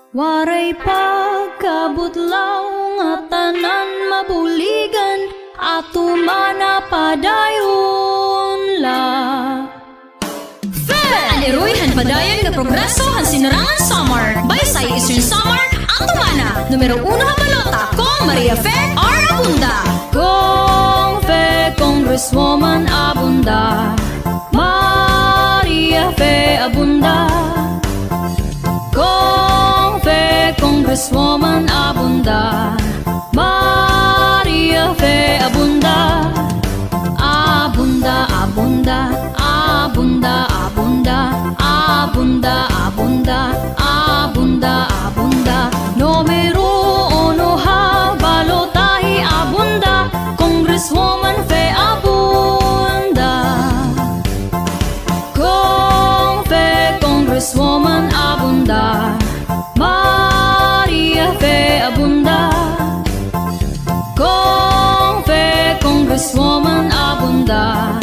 Waray pagkabutlaw nga tanan mabuligan ato manapadayon la. Aniruy han padayon nga progreso han sinarangan summer. Baysay Eastern Summer ang tumana. Numero 1 nga balota kong Maria Fe R. Abunda. Kong Fe Congresswoman Abunda, Maria Fe Abunda. Kong Fe Congresswoman Abunda, Maria Fe Abunda. Abunda, abunda, abunda, abunda, abunda, abunda, abunda, abunda. Numero 1 ha balotahi abunda, Congresswoman Fe Abunda. Kong Fe Congresswoman Abunda, Maria Fe Abunda. Kong Fe Congresswoman Abunda,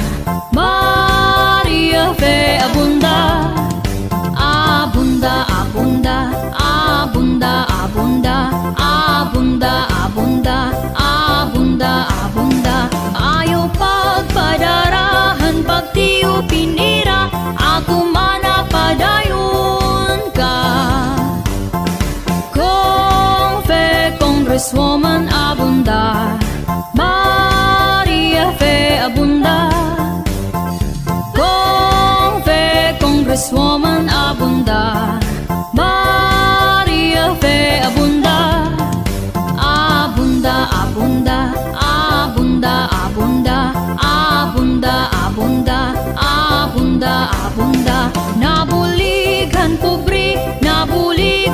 Maria Fe Abunda. Abunda, abunda, abunda, abunda, abunda, abunda, abunda, abunda. Ayaw pagpadarahan pagtiyo pinira, ako manapadayon ka. Kong Fe Congresswoman Abunda, Maria Fe Abunda. Kong Fe Congresswoman Abunda, Maria Fe Abunda. Abunda, abunda, abunda, abunda, abunda, abunda, abunda, abunda. Nabulig han pobre, nabulig